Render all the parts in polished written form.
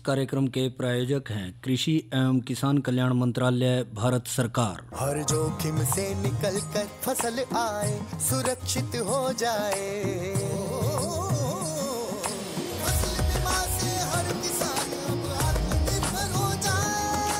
कार्यक्रम के प्रायोजक हैं कृषि एवं किसान कल्याण मंत्रालय, भारत सरकार। हर जोखिम से निकल कर फसल आए, सुरक्षित हो जाए, फसल बीमा से हर किसान अब आत्मनिर्भर हो जाए।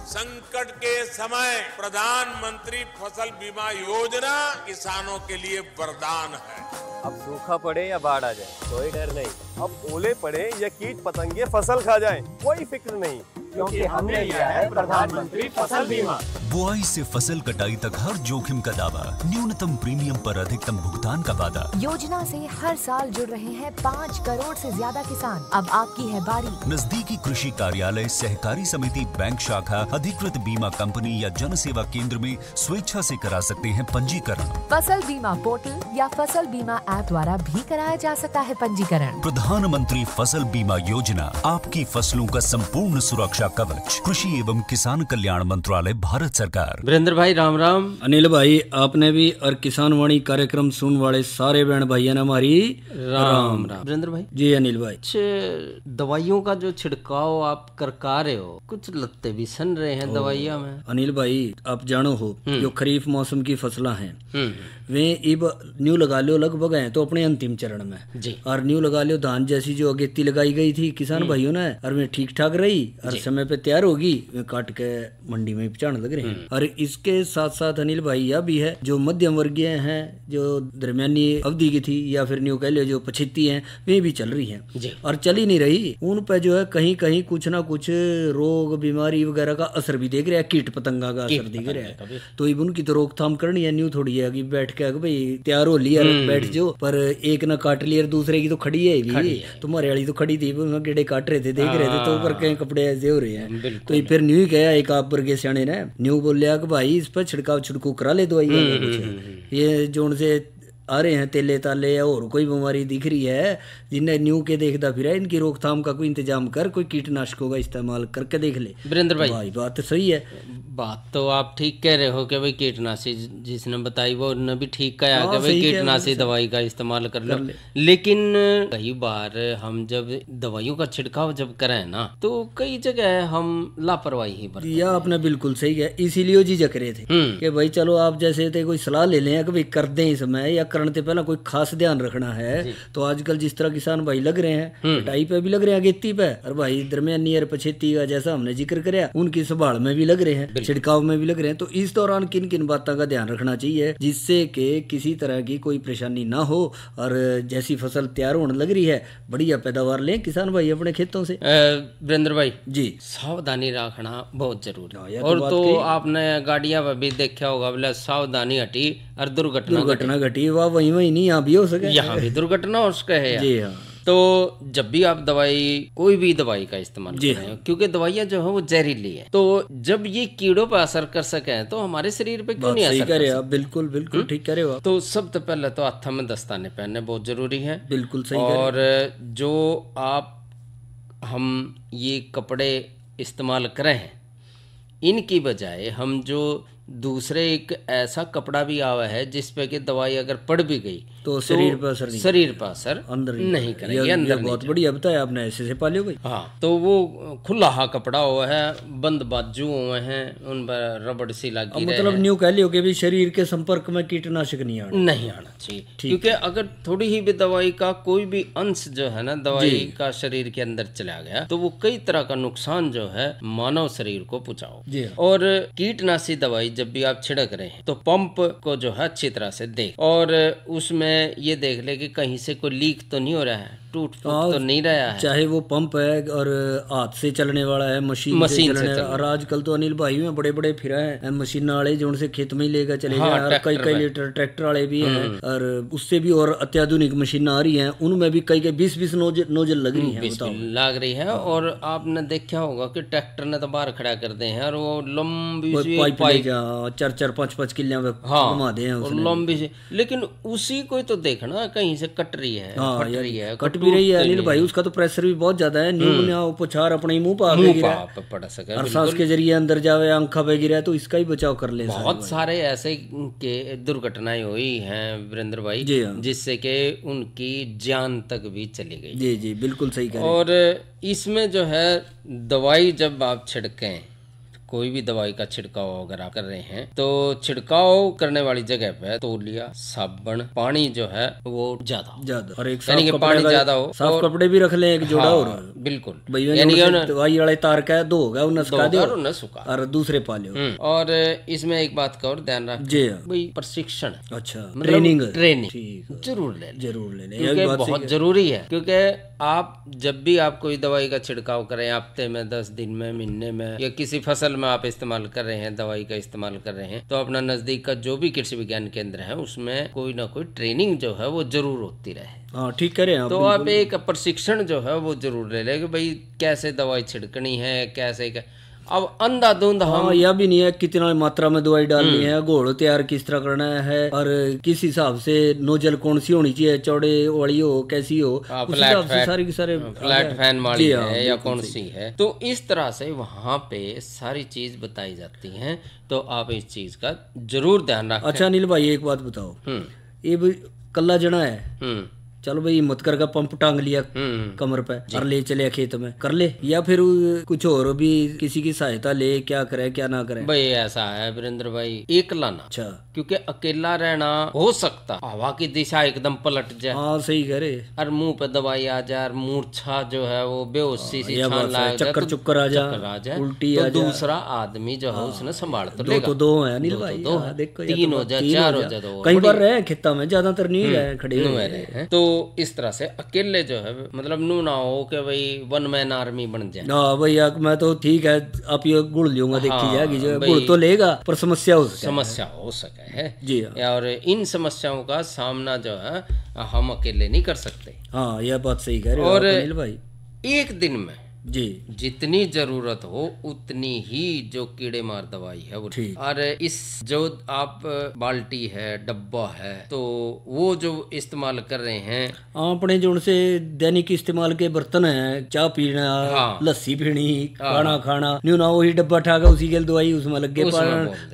संकट के समय प्रधानमंत्री फसल बीमा योजना किसानों के लिए वरदान है। अब सूखा पड़े या बाढ़ आ जाए कोई डर नहीं, अब ओले पड़े या कीट पतंगे फसल खा जाए कोई फिक्र नहीं, क्योंकि हमने लिया है प्रधानमंत्री फसल बीमा। बुआई से फसल कटाई तक हर जोखिम का दावा, न्यूनतम प्रीमियम पर अधिकतम भुगतान का वादा। योजना से हर साल जुड़ रहे हैं 5 करोड़ से ज्यादा किसान। अब आपकी है बारी। नजदीकी कृषि कार्यालय, सहकारी समिति, बैंक शाखा, अधिकृत बीमा कंपनी या जन सेवा केंद्र में स्वेच्छा से करा सकते हैं पंजीकरण। फसल बीमा पोर्टल या फसल बीमा ऐप द्वारा भी कराया जा सकता है पंजीकरण। प्रधानमंत्री फसल बीमा योजना, आपकी फसलों का संपूर्ण सुरक्षा कवच। कृषि एवं किसान कल्याण मंत्रालय, भारत सरकार। वीरेंद्र भाई राम राम। अनिल भाई आपने भी और किसान वाणी कार्यक्रम सुन वाले सारे बहन भाइयों ने हमारी राम राम। वीरेंद्र भाई जी अनिल भाई, दवाइयों का जो छिड़काव आप कर रहे हो, कुछ लत्ते भी सन रहे हैं दवाइयां में। अनिल भाई आप जानो हो जो खरीफ मौसम की फसलें हैं वे इब न्यू लगा लो लगभग हैं तो अपने अंतिम चरण में जी। और न्यू लगा लो धान जैसी जो अगेती लगाई गई थी किसान भाइयों ने, और वे ठीक ठाक रही और समय पे तैयार होगी, वे काट के मंडी में पहुंचाने लग रहे हैं। और इसके साथ साथ अनिल भाई यह भी है जो मध्यम वर्गीय हैं, जो दरमियानी अवधि की थी या फिर न्यू कह लो जो 75 हैं, वे भी चल रही हैं और चल ही नहीं रही। उन पे जो है कहीं कहीं कुछ ना कुछ रोग बीमारी वगैरह का असर भी देख रहा है, कीट पतंगा का असर दिख रहा है। तो इब उनकी तो रोकथाम करनी है। न्यू थोड़ी है कि बैठ के भाई तैयार हो लिया बैठ जो, पर एक ना काट लिया दूसरे की तो खड़ी है भी, तुम्हारे वाली तो खड़ी थी, गेड़े काट रहे थे देख रहे थे, तो ऊपर कहीं कपड़े ऐसे हो रहे हैं। तो फिर न्यू ही कहा एक आप वर्गे सियाने ने न्यू बोलिया कि भाई इस पर छिड़काव छिड़कू करा ले दवाई, ये जो उनसे आ रहे हैं तेले ताले या और कोई बीमारी दिख रही है जिन्हें न्यू के देखता फिर है, इनकी रोकथाम का कोई इंतजाम कर, कोई कीटनाशकों का इस्तेमाल करके देख ले। वीरेंद्र भाई बात तो सही है, बात तो आप ठीक कह रहे हो कि भाई कीटनाशी जिसने बताई वो उन्होंने भी ठीक कहा कि भाई कीटनाशी दवाई का इस्तेमाल कर लो। लेकिन कई बार हम जब दवाइयों का छिड़काव जब करें ना तो कई जगह हम लापरवाही ही बरतते हैं। यह आपने बिल्कुल सही है, इसीलिए झिझक रहे थे कि भाई चलो आप जैसे थे कोई सलाह ले लें कि भाई कर दें इसमें या करने से पहले कोई खास ध्यान रखना है। तो आजकल जिस तरह किसान भाई लग रहे हैं, कटाई पे भी लग रहे हैं, गेती पे, और भाई दरमियानी और पछेती का जैसा हमने जिक्र कराया उनकी संभाल में भी लग रहे हैं, छिड़काव में भी लग रहे हैं। तो इस दौरान किन किन बातों का ध्यान रखना चाहिए जिससे कि किसी तरह की कोई परेशानी ना हो और जैसी फसल तैयार होने लग रही है बढ़िया पैदावार लें किसान भाई अपने खेतों से। वीरेंद्र भाई जी, सावधानी रखना बहुत जरूरी है। और तो आपने गाड़ियां में भी देखा होगा, बोले सावधानी हटी और दुर्घटना घटी, वाह वही नहीं यहाँ भी हो सके, यहाँ भी दुर्घटना हो सके है। जी हाँ। तो जब भी आप दवाई कोई भी दवाई का इस्तेमाल कर रहे हो, क्योंकि दवाइयां जो है वो जहरीली है, तो जब ये कीड़ों पर असर कर सके तो हमारे शरीर पे क्यों नहीं असर कर सकते? बिल्कुल बिल्कुल ठीक कह रहे हो। तो सबसे पहले तो हाथ में दस्ताने पहनने बहुत जरूरी है। बिल्कुल सही। और जो हम ये कपड़े इस्तेमाल करें हैं इनकी बजाय हम जो दूसरे एक ऐसा कपड़ा भी आवा है जिसपे कि दवाई अगर पड़ भी गई तो शरीर पर असर अंदर नहीं करेगी, अंदर बहुत बढ़िया बताया आपने, ऐसे से पालियो भाई। हाँ, तो वो खुला कपड़ा हुआ है, बंद बाजू हुए हैं, उन पर रबड़ सी लगी रहे, मतलब न्यू कह लियो कि भी शरीर के संपर्क में कीटनाशक नहीं आना चाहिए, क्योंकि अगर थोड़ी ही भी दवाई का कोई भी अंश जो है ना दवाई का शरीर के अंदर चला गया तो वो कई तरह का नुकसान जो है मानव शरीर को पहुंचाओ। और कीटनाशी दवाई जब भी आप छिड़क रहे हैं तो पंप को जो है अच्छी तरह से देख, और उसमें ये देख ले कि कहीं से कोई लीक तो नहीं हो रहा है, टूट तो नहीं रहा है, चाहे वो पंप है और हाथ से चलने वाला है, मशीन से चलने। और आजकल तो अनिल भाई में बड़े बड़े फिर हैं मशीन वाले जो उनसे खेत में ही लेकर चले गए, कई लीटर ट्रैक्टर वाले भी हैं, और उससे भी और अत्याधुनिक मशीन आ रही हैं, उनमें भी कई 20 नोजल लग रही है, लग रही है। और आपने देखा होगा कि ट्रैक्टर ने तो बाहर खड़ा कर दे हैं और वो लंबी पाइप 4-5 किले घुमा दे हैं लंबी से, लेकिन उसी को तो देखना कहीं से कट रही है, कट भी रही है अनिल भाई, उसका तो प्रेशर भी बहुत ज्यादा है, न्यूमोनिया उपचार अपने मुंह पर पड़ सके, और सांस के जरिए अंदर जावे, आंखा पे गिरा, तो इसका ही बचाव कर ले। बहुत सारे ऐसे के दुर्घटनाएं हुई हैं वीरेंद्र भाई, जिससे कि उनकी जान तक भी चली गई। जी जी बिल्कुल सही कह रहे हैं। और इसमें जो है दवाई जब आप छिड़कें, कोई भी दवाई का छिड़काव अगर आप कर रहे हैं, तो छिड़काव करने वाली जगह पे तौलिया, साबुन, पानी जो है वो ज्यादा और एक यानी कि पानी ज्यादा हो, साफ कपड़े भी रख लें एक जोड़ा। और बिल्कुल यानी दवाई वाले तार का दो होगा उन्हें सुखा दो और दूसरे पा लो। और इसमें एक बात का और ध्यान रख जी भाई, प्रशिक्षण, अच्छा ट्रेनिंग जरूर लें, बहुत जरूरी है। क्योंकि आप जब भी आप कोई दवाई का छिड़काव करें, हफ्ते में, 10 दिन में, महीने में, या किसी फसल में आप इस्तेमाल कर रहे हैं, दवाई का इस्तेमाल कर रहे हैं, तो अपना नजदीक का जो भी कृषि विज्ञान केंद्र है उसमें कोई ना कोई ट्रेनिंग जो है वो जरूर होती रहे। हाँ ठीक करें आप। तो आप एक प्रशिक्षण जो है वो जरूर ले लें कि भाई कैसे दवाई छिड़कनी है, कैसे अब अंधाधुंध हम यह भी नहीं है कितना मात्रा में दवाई डालनी है, घोल तैयार किस तरह करना है, और किस हिसाब से नोजल कौन सी होनी चाहिए, चौड़े वाली हो, कैसी हो, उस हिसाब से सारी की सारे फ्लैट फैन वाली है या कौन सी है, तो इस तरह से वहाँ पे सारी चीज बताई जाती हैं। तो आप इस चीज का जरूर ध्यान रखें। अच्छा अनिल भाई एक बात बताओ, ये भी कल्ला जना है, चलो भाई हिम्मत करके पंप टांग लिया कमर पे और ले चले खेत में, कर ले, या फिर कुछ और भी किसी की सहायता ले, क्या करे क्या ना करे? भाई ऐसा है वीरेंद्र भाई, एकला ना, अच्छा, क्योंकि अकेला रहना हो सकता हवा की दिशा एकदम पलट जाए। हाँ सही करे, और मुंह पे दवाई आ जाए, मूर्छा जो है वो बेहोशी सी छान लग जाए, चक्कर आ जाए, उल्टी आ जाए, दूसरा आदमी जो है उसने संभाल तो लेगा। दो है अनिल भाई, देखो 3 हो जाए, 4 हो जाए, कई बार रहे खेता में, ज्यादातर नहीं रहे, खड़े रहे। तो इस तरह से अकेले जो है मतलब नू ना हो कि भाई 1 मैन आर्मी बन जाए। हाँ भैया मैं तो ठीक है, आप ये गुड़ लूंगा, देखी जाएगी, जो गुड़ तो लेगा पर समस्या हो सके है जी। और इन समस्याओं का सामना जो है हम अकेले नहीं कर सकते। हाँ यह बात सही कह रहे हो और अनिल भाई, एक दिन में जी जितनी जरूरत हो उतनी ही जो कीड़े मार दवाई है वो ठीक। और इस जो आप बाल्टी है, डब्बा है, तो वो जो इस्तेमाल कर रहे हैं, अपने जो उनसे दैनिक इस्तेमाल के बर्तन हैं, चाय पीना, लस्सी पीनी, खाना खाना, न्यू ना वही डब्बा ठाका, उसी के दवाई उसमें लग गए,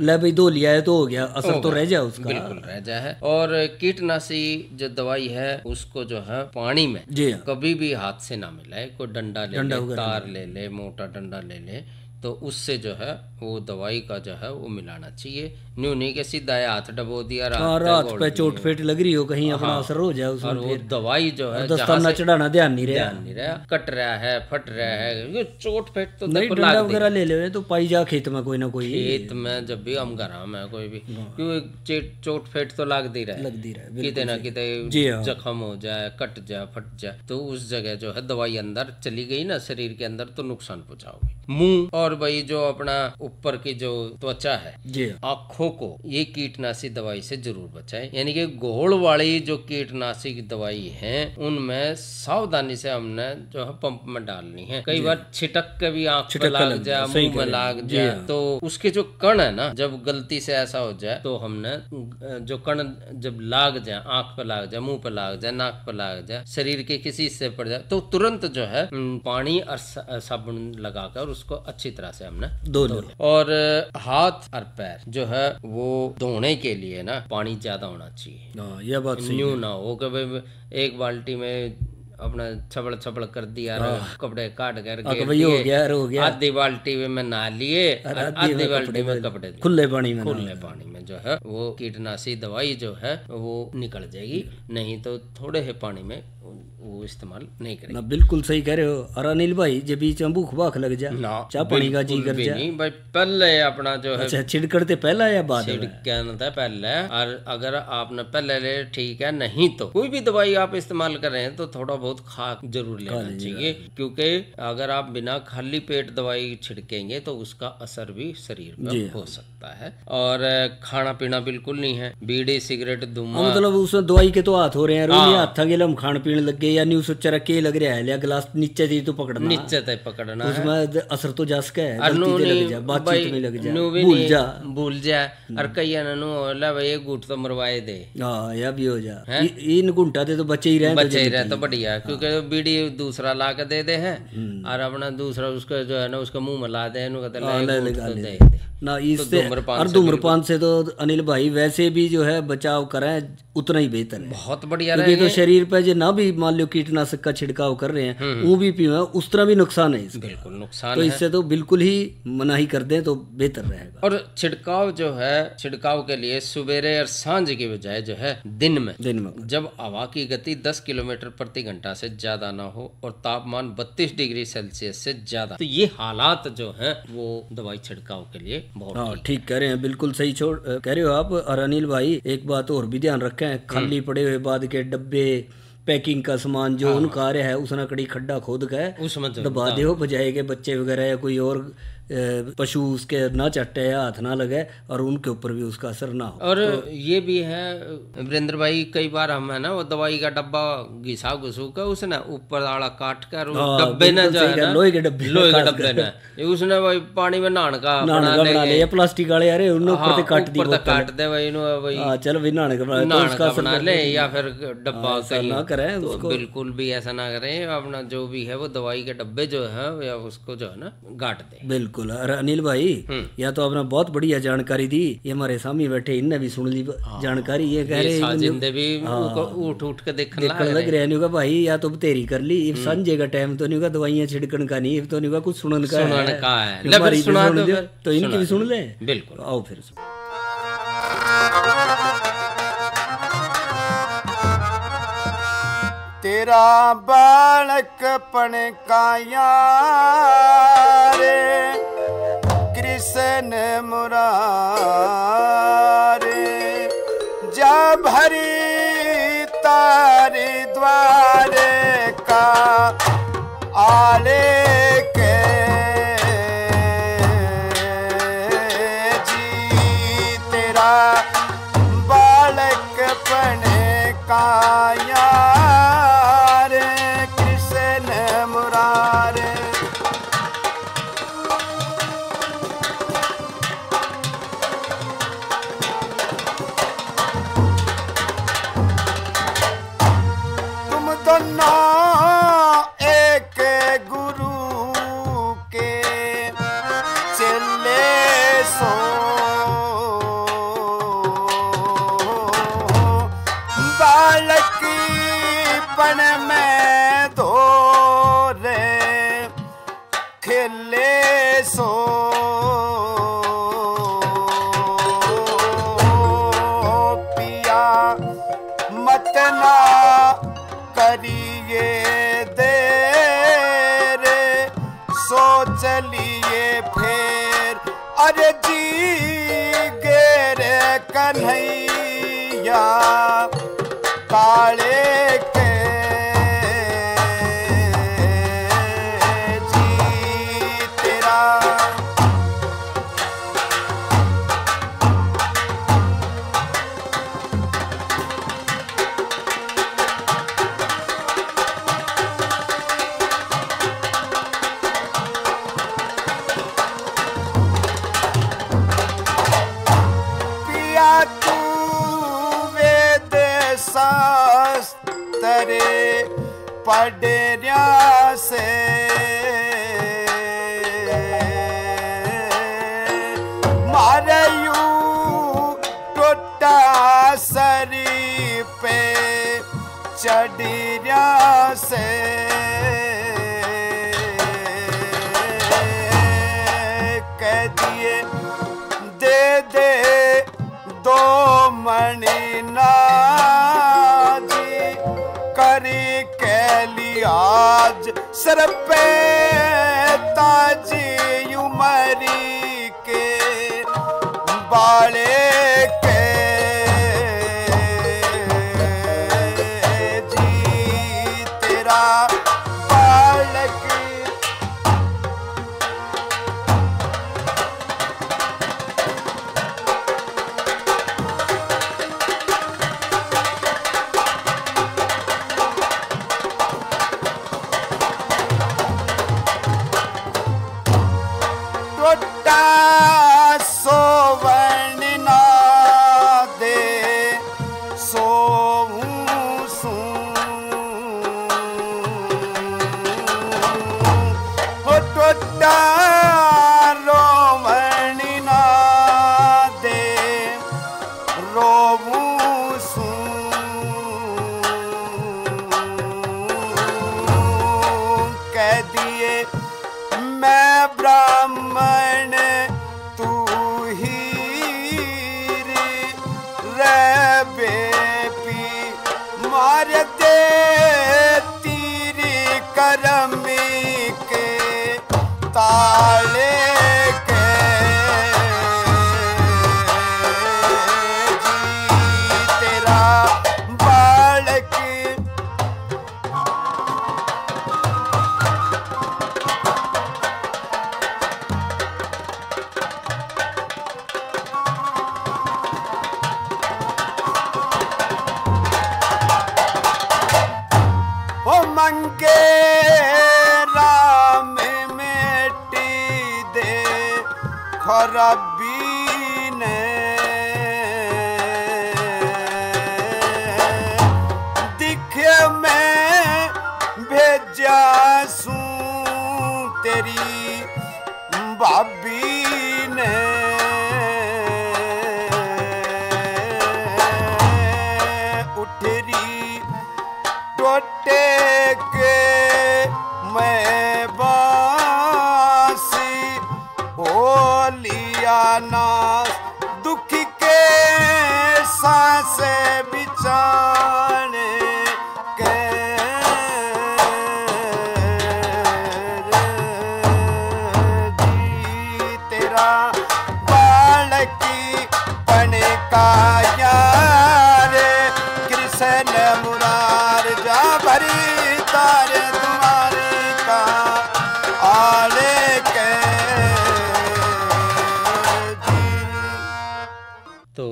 ले भाई 2 लिया है तो हो गया, असर तो रह जाए उसका, बिल्कुल रह जाए। और कीटनाशी जो दवाई है उसको जो है पानी में कभी भी हाथ से ना मिलाए, कोई डंडा ले, तार ले ले, मोटा डंडा ले ले, तो उससे जो है वो दवाई का जो है वो मिलाना चाहिए। न्यू नहीं के सीधा हाथ डबो दिया, रात पे चोट फेट लग रही हो कहीं, अपना असर हो जाए उसमें, और वो दवाई जो है दस्ताना चढ़ाना ध्यान नहीं रहा, कट रहा है, फट रहा है, चोट फेट तो नहीं, डंडा वगैरह ले ले तो पाई जा खेत में, कोई ना कोई खेत में जब भी हम घर में कोई भी, क्योंकि चोट फेट तो लगती रहे, किते ना किते जख्म हो जाए, कट जाए, फट जाए, तो उस जगह जो है दवाई अंदर चली गई ना शरीर के अंदर, तो नुकसान पहुंचाओगे। मुंह और भाई जो अपना ऊपर की जो त्वचा है, आँखों को ये कीटनाशी दवाई से जरूर बचाएं। यानी कि घोल वाली जो कीटनाशी की दवाई है उनमें सावधानी से हमने जो है पंप में डालनी है। कई बार छिटक के भी आँख पे लग जाए, मुंह में लग जाए, तो उसके जो कण है ना, जब गलती से ऐसा हो जाए तो हमने जो कण जब लाग जाए, आँख पे लाग जाए, मुंह पे लाग जाए, नाक पे लाग जाए, शरीर के किसी हिस्से पड़ जाए, तो तुरंत जो है पानी और साबुन लगाकर उसको अच्छी तरह से हमने धो लो। और हाथ और पैर जो है वो धोने के लिए ना पानी ज्यादा होना चाहिए। यह बात न्यू ना हो कि भाई एक बाल्टी में अपना छबड़ कर दिया, कपड़े काट कर हो गया, आधी बाल्टी में नहा लिए, आधी बाल्टी में कपड़े खुले पानी में जो है वो कीटनाशी दवाई जो है वो निकल जाएगी, नहीं तो थोड़े ही पानी में वो इस्तेमाल नहीं करेंगे ना। बिल्कुल सही कह रहे हो। और अनिल भाई जब बीच में भूख भाख लग जाए, चाह पानी का जी कर जाए, नहीं भाई पहले अपना जो है, अच्छा छिड़कते पहला या बाद? छिड़कना पहले, और अगर आपने पहले ले ठीक है, नहीं तो कोई भी दवाई आप इस्तेमाल कर रहे हैं तो थोड़ा बहुत खा जरूर लेना चाहिए, क्योंकि अगर आप बिना खाली पेट दवाई छिड़केंगे तो उसका असर भी शरीर में हो सकता है। और खाना पीना बिल्कुल नहीं है, बीड़ी सिगरेट धुआं, मतलब उसमें दवाई के तो हाथ हो रहे हैं, हाथ था हम खान पीने लग गए, ये या न्यू सोचा के लग रहा है या गिलास नीचे थी तो पकड़ना, नीचे तक पकड़ना उसमें असर तो जा सके, गलती लग जा, बातचीत में लग जा, भूल जा और कई नु होला भाई एक घूट तो मरवाए दे। हां या भी हो जा, इन घंटा दे तो बचे ही रहे तो बढ़िया, क्योंकि बीड़ी दूसरा ला के दे हैं और अपना दूसरा उसका जो है ना उसका मुंह में ला दे ना। इससे और धूम्रपान से तो अनिल भाई वैसे भी जो है बचाव करें उतना ही बेहतर है, बहुत बढ़िया क्योंकि तो शरीर पे जो ना भी मान लो कीटनाशक का छिड़काव कर रहे हैं वो भी पीवा उस तरह भी नुकसान है इसका, बिल्कुल नुकसान तो इससे तो बिल्कुल ही मनाही कर दें तो बेहतर रहेगा। और छिड़काव जो है, छिड़काव के लिए सुबेरे और सांझ की बजाय जो है दिन में जब हवा की गति 10 किलोमीटर प्रति घंटा से ज्यादा ना हो और तापमान 32 डिग्री सेल्सियस से ज्यादा, तो ये हालात जो है वो दवाई छिड़काव के लिए बहुत ठीक कह रहे हैं, बिल्कुल सही कह रहे हो आप। और अनिल भाई एक बात और भी ध्यान रखें, खाली पड़े हुए बाद के डब्बे पैकिंग का सामान जो उनका आ रहा है उसने कड़ी खड्डा खोद के उसमें दबा दे, बजाय के बच्चे वगैरह या कोई और पशु उसके ना चट्टे या हाथ ना लगे और उनके ऊपर भी उसका असर ना हो। और तो ये भी है वीरेंद्र भाई, कई बार हम है ना वो दवाई का डब्बा घिसा घुसू का उसने ऊपर आड़ा काट कर डब्बे ना जो है ना लोहे के डब्बे ना उसने भाई पानी में नहाने का बना ले, या प्लास्टिक वाले यार उन्होंने ऊपर से काट दे भाई चल भाई नहाने का बना ले, या फिर डब्बा ना करे, बिल्कुल भी ऐसा ना करें। अपना जो भी है वो दवाई के डब्बे जो है या उसको जो है ना गाट दे। बिल्कुल। और अनिल भाई या तो आपने बहुत बढ़िया जानकारी दी, ये हमारे सामने बैठे इनने भी सुन ली जानकारी, ये कह रहे भी उठ के देखने लग रहे हैं भाई या तो तेरी कर ली संजय का टाइम तो नहीं, दवाइयां छिड़कन का नहीं तो नहीं, कुछ सुनन का है तो इनकी भी सुन ले। बिल्कुल, आओ फिर। तेरा बालकपन का यार कृष्ण मुरारे, जब हरि तारे द्वारे का आले के जी, तेरा बालकपन का यार कृष्ण मुरारे। तुम दोनों एक गुरु के चले सो, बालकीपन में धोरे खेले सो, पिया मत ना करिए देरे, सोच लिए फिर अरे जी गेरे कन्हैया काले के जी, तेरा पिया तू वेद शास्त्रे पढ़िया से, मारयू टोटा सरी पे चढ़िया से, कह दिए दे दे दो मणि नाजी, करी के लिहाज सर पे ताजी उमरी के बाले के जी, तेरा बालक मैं ब्राह्मण तू हीर रे बेपी मार दे तीरी करमी के ताले के जी तेरा बालक ओ मंगे राम मेटी दे खराबी ने दिखे मैं भेजा सूं तेरी भाभी ने उठरी टोटे के मैं बासी हो लिया ना दुख के सांस बिछाने के जी तेरा बालकी बने का यार कृष्ण मुरार जा भरी तारे तुम्हारे का आले के तो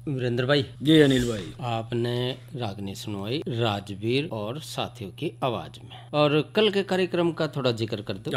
वीरेंद्र भाई जी अनिल भाई, आपने रागनी सुनवाई राजवीर और साथियों की आवाज में, और कल के कार्यक्रम का थोड़ा जिक्र कर दो।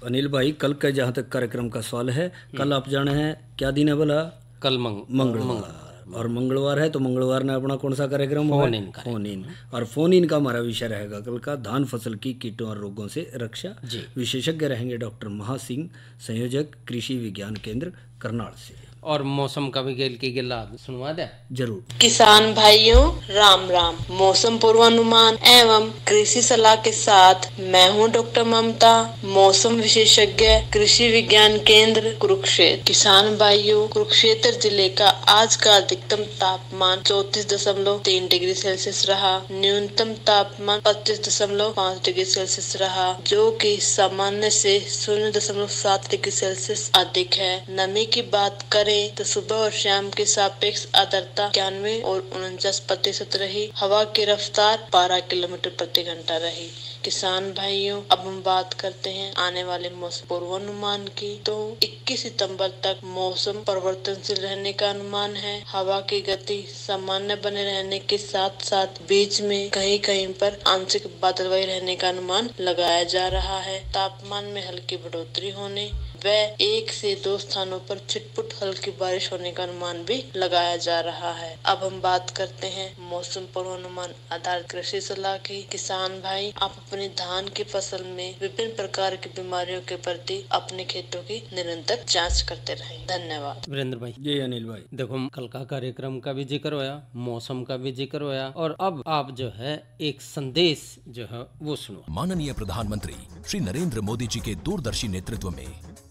अनिल भाई, कल का जहाँ तक कार्यक्रम का सवाल है, कल आप जाने हैं क्या दिन है बोला? कल मंगलवार, और मंगलवार है तो मंगलवार ने अपना कौन सा कार्यक्रम होगा? Phone in. और फोन इन का हमारा विषय रहेगा कल का धान फसल की कीटों और रोगों से रक्षा। विशेषज्ञ रहेंगे डॉक्टर महासिंह, संयोजक कृषि विज्ञान केंद्र करनाल से। और मौसम का भी गेल की गिल्ला सुनवा दे जरूर। किसान भाइयों राम राम। मौसम पूर्वानुमान एवं कृषि सलाह के साथ मैं हूं डॉक्टर ममता, मौसम विशेषज्ञ कृषि विज्ञान केंद्र कुरुक्षेत्र। किसान भाइयों, कुरुक्षेत्र जिले का आज का अधिकतम तापमान 34.3 डिग्री सेल्सियस रहा, न्यूनतम तापमान 25.5 डिग्री सेल्सियस रहा, जो कि सामान्य से 0.7 डिग्री सेल्सियस अधिक है। नमी की बात करें तो सुबह और शाम के सापेक्ष आर्द्रता 91 और 49% रही। हवा की रफ्तार 12 किलोमीटर प्रति घंटा रही। किसान भाइयों, अब हम बात करते हैं आने वाले मौसम पूर्वानुमान की। तो 21 सितंबर तक मौसम परिवर्तनशील रहने का अनुमान है। हवा की गति सामान्य बने रहने के साथ साथ बीच में कहीं कहीं पर आंशिक बादलवाई रहने का अनुमान लगाया जा रहा है। तापमान में हल्की बढ़ोतरी होने व 1 से 2 स्थानों पर छिटपुट हल्की बारिश होने का अनुमान भी लगाया जा रहा है। अब हम बात करते हैं मौसम पूर्वानुमान आधारित कृषि सलाह की। किसान भाई, आप अपनी धान की फसल में विभिन्न प्रकार की बीमारियों के प्रति अपने खेतों की निरंतर जांच करते रहें। धन्यवाद। वीरेंद्र भाई। जी अनिल भाई। देखो, कल का कार्यक्रम का भी जिक्र होया, मौसम का भी जिक्र होया, और अब आप जो है एक संदेश जो है वो सुनो। माननीय प्रधानमंत्री श्री नरेंद्र मोदी जी के दूरदर्शी नेतृत्व में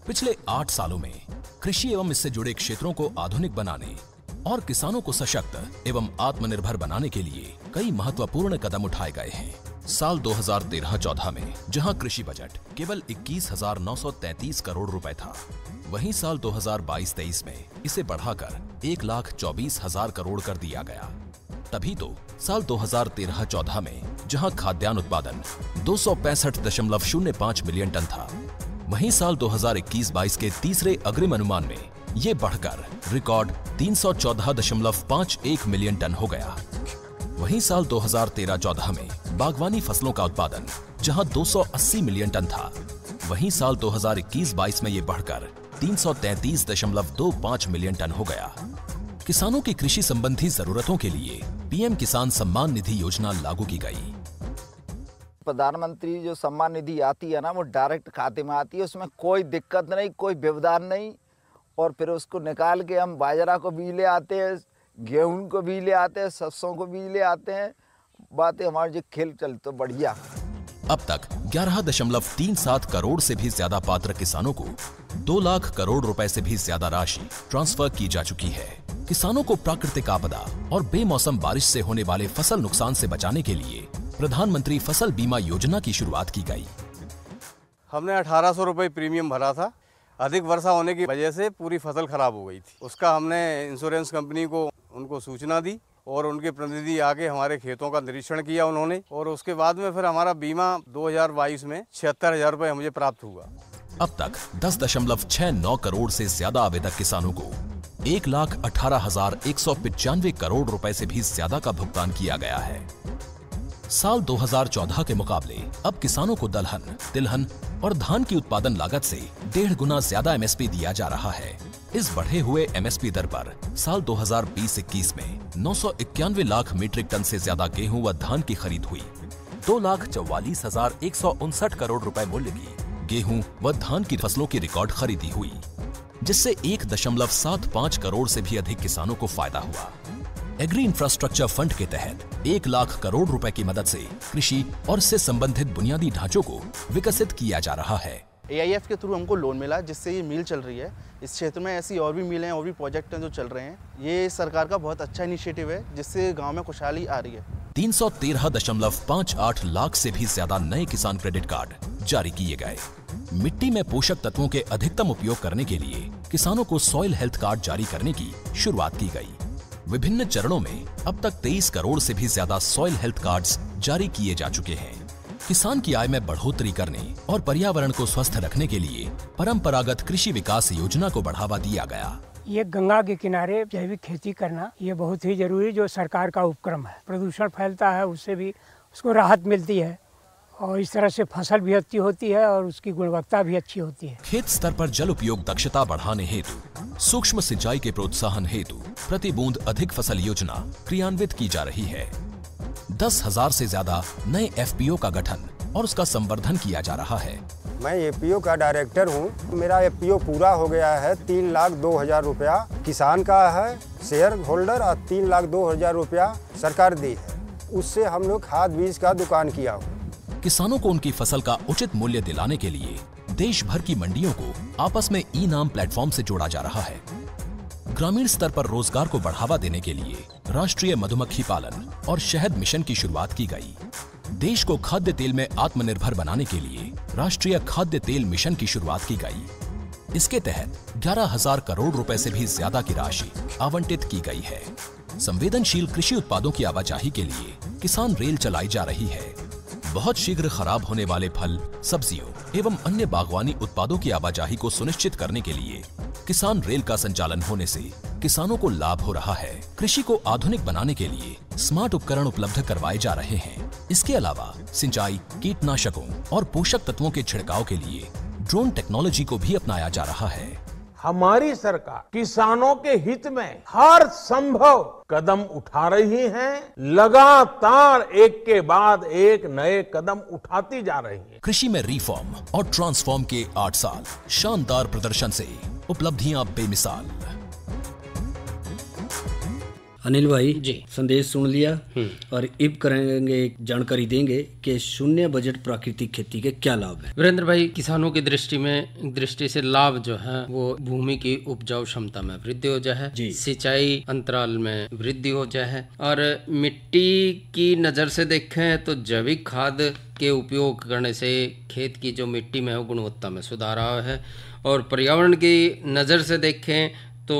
पिछले 8 सालों में कृषि एवं इससे जुड़े क्षेत्रों को आधुनिक बनाने और किसानों को सशक्त एवं आत्मनिर्भर बनाने के लिए कई महत्वपूर्ण कदम उठाए गए हैं। साल 2013-14 में जहां कृषि बजट केवल 21,933 करोड़ रुपए था, वहीं साल 2022-23 में इसे बढ़ाकर 1,24,000 करोड़ कर दिया गया। तभी तो साल 2013-14 में जहां खाद्यान्न उत्पादन 265.05 मिलियन टन था, वहीं साल 2021-22 के तीसरे अग्रिम अनुमान में ये बढ़कर रिकॉर्ड 314.51 मिलियन टन हो गया। वहीं साल 2013-14 में बागवानी फसलों का उत्पादन जहां 280 मिलियन टन था, वहीं साल 2021-22 में ये बढ़कर 333.25 मिलियन टन हो गया। किसानों की कृषि संबंधी जरूरतों के लिए पीएम किसान सम्मान निधि योजना लागू की गई। प्रधानमंत्री जो सम्मान निधि आती है ना, वो डायरेक्ट खाते में आती है, उसमें कोई दिक्कत नहीं, कोई व्यवधान नहीं। और फिर उसको निकाल के हम बाजरा को भी ले आते हैं, गेहूं को भी ले आते हैं, सरसों को भी ले आते हैं। बातें हमारे जो खेल चल तो बढ़िया। अब तक 11.37 करोड़ से भी ज्यादा पात्र किसानों को 2 लाख करोड़ रुपए से भी ज्यादा राशि ट्रांसफर की जा चुकी है। किसानों को प्राकृतिक आपदा और बेमौसम बारिश से होने वाले फसल नुकसान से बचाने के लिए प्रधानमंत्री फसल बीमा योजना की शुरुआत की गई। हमने 1800 रुपये प्रीमियम भरा था। अधिक वर्षा होने की वजह से पूरी फसल खराब हो गई थी। उसका हमने इंश्योरेंस कंपनी को उनको सूचना दी और उनके प्रतिनिधि आके हमारे खेतों का निरीक्षण किया उन्होंने, और उसके बाद में फिर हमारा बीमा 2022 में 76,000 रुपये मुझे प्राप्त हुआ। अब तक 10.69 करोड़ से ज्यादा आवेदक किसानों को 1,18,195 करोड़ रुपए से भी ज्यादा का भुगतान किया गया है। साल 2014 के मुकाबले अब किसानों को दलहन, तिलहन और धान की उत्पादन लागत से 1.5 गुना ज्यादा एमएसपी दिया जा रहा है। इस बढ़े हुए एमएसपी दर पर साल 2020-21 में 991 लाख मीट्रिक टन से ज्यादा गेहूं व धान की खरीद हुई। 2,44,159 करोड़ रुपए मूल्य की गेहूं व धान की फसलों की रिकॉर्ड खरीदी हुई, जिससे 1.75 करोड़ से भी अधिक किसानों को फायदा हुआ। एग्री इंफ्रास्ट्रक्चर फंड के तहत 1 लाख करोड़ रुपए की मदद से कृषि और इससे संबंधित बुनियादी ढांचों को विकसित किया जा रहा है। AIF के थ्रू हमको लोन मिला, जिससे ये मिल चल रही है। इस क्षेत्र में ऐसी और भी मिलें और भी प्रोजेक्ट हैं जो चल रहे हैं। ये सरकार का बहुत अच्छा इनिशिएटिव है, जिससे गांव में खुशहाली आ रही है। 313.58 लाख से भी ज्यादा नए किसान क्रेडिट कार्ड जारी किए गए। मिट्टी में पोषक तत्वों के अधिकतम उपयोग करने के लिए किसानों को सॉइल हेल्थ कार्ड जारी करने की शुरुआत की गई। विभिन्न चरणों में अब तक 23 करोड़ से भी ज्यादा सॉइल हेल्थ कार्ड्स जारी किए जा चुके हैं। किसान की आय में बढ़ोतरी करने और पर्यावरण को स्वस्थ रखने के लिए परंपरागत कृषि विकास योजना को बढ़ावा दिया गया। ये गंगा के किनारे जैविक खेती करना ये बहुत ही जरूरी जो सरकार का उपक्रम है। प्रदूषण फैलता है, उससे भी उसको राहत मिलती है और इस तरह से फसल भी अच्छी होती है और उसकी गुणवत्ता भी अच्छी होती है। खेत स्तर पर जल उपयोग दक्षता बढ़ाने हेतु सूक्ष्म सिंचाई के प्रोत्साहन हेतु प्रति बूंद अधिक फसल योजना क्रियान्वित की जा रही है। 10,000 से ज्यादा नए FPO का गठन और उसका संवर्धन किया जा रहा है। मैं FPO का डायरेक्टर हूँ। मेरा FPO पूरा हो गया है। 3,02,000 रुपया किसान का है शेयर होल्डर और 3,02,000 रुपया सरकार दी है। उससे हम लोग खाद बीज का दुकान किया हूँ। किसानों को उनकी फसल का उचित मूल्य दिलाने के लिए देश भर की मंडियों को आपस में ई-नाम प्लेटफॉर्म से जोड़ा जा रहा है। ग्रामीण स्तर पर रोजगार को बढ़ावा देने के लिए राष्ट्रीय मधुमक्खी पालन और शहद मिशन की शुरुआत की गई। देश को खाद्य तेल में आत्मनिर्भर बनाने के लिए राष्ट्रीय खाद्य तेल मिशन की शुरुआत की गई। इसके तहत 11,000 करोड़ रुपए से भी ज्यादा की राशि आवंटित की गई है। संवेदनशील कृषि उत्पादों की आवाजाही के लिए किसान रेल चलाई जा रही है। बहुत शीघ्र खराब होने वाले फल, सब्जियों एवं अन्य बागवानी उत्पादों की आवाजाही को सुनिश्चित करने के लिए किसान रेल का संचालन होने से किसानों को लाभ हो रहा है। कृषि को आधुनिक बनाने के लिए स्मार्ट उपकरण उपलब्ध करवाए जा रहे हैं। इसके अलावा सिंचाई, कीटनाशकों और पोषक तत्वों के छिड़काव के लिए ड्रोन टेक्नोलॉजी को भी अपनाया जा रहा है। हमारी सरकार किसानों के हित में हर संभव कदम उठा रही है। लगातार एक के बाद एक नए कदम उठाती जा रही है। कृषि में रिफॉर्म और ट्रांसफॉर्म के 8 साल शानदार प्रदर्शन से उपलब्धियां बेमिसाल। अनिल भाई जी संदेश सुन लिया और अब करेंगे जानकारी देंगे कि शून्य बजट प्राकृतिक खेती के क्या लाभ है। वीरेंद्र भाई, किसानों की दृष्टि से लाभ जो है वो भूमि की उपजाऊ क्षमता में वृद्धि हो जाए, सिंचाई अंतराल में वृद्धि हो जाए, और मिट्टी की नज़र से देखें तो जैविक खाद के उपयोग करने से खेत की जो मिट्टी में है गुणवत्ता में सुधार आया है, और पर्यावरण की नज़र से देखें तो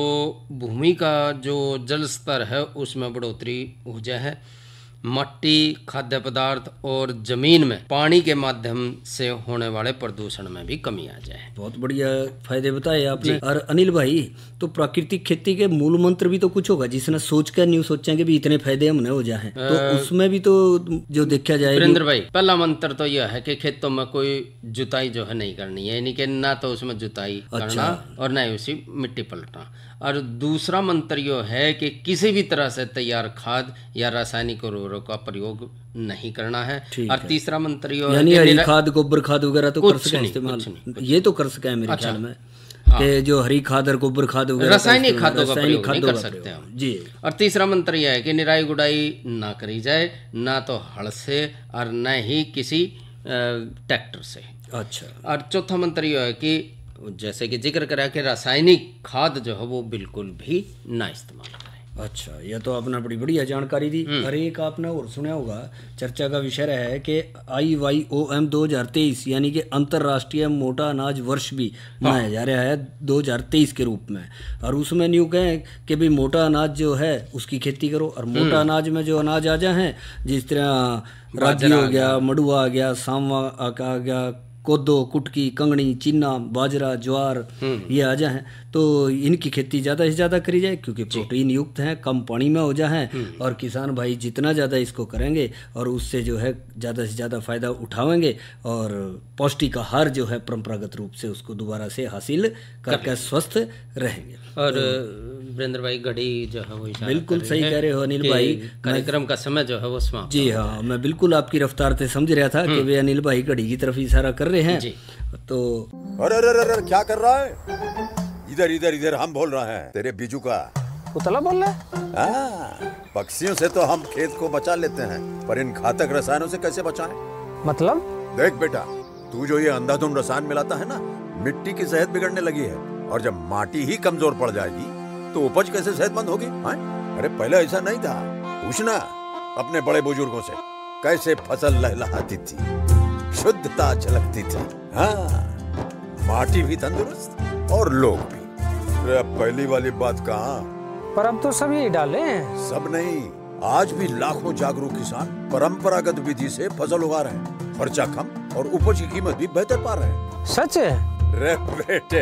भूमि का जो जल स्तर है उसमें बढ़ोतरी हो जाए है। मट्टी, खाद्य पदार्थ और जमीन में पानी के माध्यम से होने वाले प्रदूषण में भी कमी आ जाए। बहुत बढ़िया फायदे बताए आपने। और अनिल भाई, तो प्राकृतिक खेती के मूल मंत्र भी तो कुछ होगा जिसने सोच कर नहीं सोचेंगे भी इतने फायदे हमने हो जाए, तो उसमें भी तो जो देखा जाए। वीरेंद्र भाई, पहला मंत्र तो यह है कि खेतों में कोई जुताई जो है नहीं करनी है, यानी कि ना तो उसमें जुताई करना और ना ही उसी मिट्टी पलटना। और दूसरा मंत्र यह है कि किसी भी तरह से तैयार खाद या रासायनिक उर्वरकों का प्रयोग नहीं करना है। और तीसरा मंत्र यह है कि हरी खाद, गोबर खाद वगैरह तो कर सके इस्तेमाल, ये तो कर सके मेरे ख्याल में कि जो हरी खाद और गोबर खाद वगैरह रासायनिक खादों का प्रयोग नहीं कर सकते हम जी। और तीसरा मंत्र यह है कि निराई गुड़ाई ना करी जाए, ना तो हल से और न ही किसी ट्रैक्टर से। अच्छा। और चौथा मंत्र यह है कि जैसे कि जिक्र करा कि रासायनिक खाद जो है वो बिल्कुल भी ना इस्तेमाल करें। अच्छा, यह तो आपने बड़ी बढ़िया जानकारी दी। और एक आपने और सुना होगा, चर्चा का विषय रहा है कि IYOM 2023 यानी कि अंतर्राष्ट्रीय मोटा अनाज वर्ष भी मनाया जा रहा है 2023 के रूप में। और उसमें न्यू कहें कि भाई मोटा अनाज जो है उसकी खेती करो। और मोटा अनाज में जो अनाज आ जाए हैं, जिस तरह रागी हो गया, मड़ुआ आ गया, सांवा आ गया, कोदो, कुटकी, कंगनी, चीना, बाजरा, ज्वार, ये आ जाए तो इनकी खेती ज़्यादा से ज़्यादा करी जाए, क्योंकि प्रोटीन युक्त हैं, कम पानी में हो जाए और किसान भाई जितना ज़्यादा इसको करेंगे और उससे जो है ज़्यादा से ज़्यादा फ़ायदा उठावेंगे और पौष्टिक आहार जो है परंपरागत रूप से उसको दोबारा से हासिल करके स्वस्थ रहेंगे। और वीरेंद्र भाई घड़ी जो है वो बिल्कुल सही कह रहे हो अनिल भाई, कार्यक्रम का समय जो है वो समाप्त। जी हाँ, मैं बिल्कुल आपकी रफ्तार से समझ रहा था कि वे अनिल भाई घड़ी की तरफ इशारा कर रहे हैं। तो अरे क्या कर रहा है? इधर इधर इधर हम बोल रहे हैं तेरे बीजू का पुतला बोल रहा है। पक्षियों से तो हम खेत को बचा लेते हैं, पर इन घातक रसायनों से कैसे बचाएं? मतलब? देख बेटा, तू जो ये अंधाधुंध रसायन मिलाता है ना, मिट्टी की सेहत बिगड़ने लगी है। और जब माटी ही कमजोर पड़ जाएगी तो उपज कैसे सेहतमंद होगी? अरे पहले ऐसा नहीं था। पूछना अपने बड़े बुजुर्गों से, कैसे फसल लहलहाती थी, शुद्धता झलकती थी। हाँ, माटी भी तंदुरुस्त और लोग भी। अब पहली वाली बात कहाँ? पर अब तो सब यही डाले हैं। सब नहीं, आज भी लाखों जागरूक किसान परंपरागत विधि से फसल उगा रहे हैं। खर्चा कम और उपज की कीमत भी बेहतर पा रहे हैं। सच है? रे बेटे,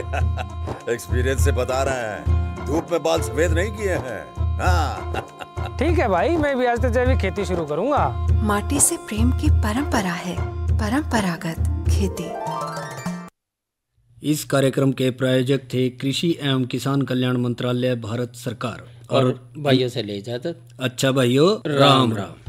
एक्सपीरियंस से बता रहे हैं, धूप में बाल सफेद नहीं किए हैं। हाँ। ठीक है भाई, मैं भी आज से जैविक खेती शुरू करूंगा। माटी से प्रेम की परंपरा है परंपरागत खेती। इस कार्यक्रम के प्रायोजक थे कृषि एवं किसान कल्याण मंत्रालय, भारत सरकार। और भाइयों से ले इजाजत। अच्छा भाइयों, राम राम।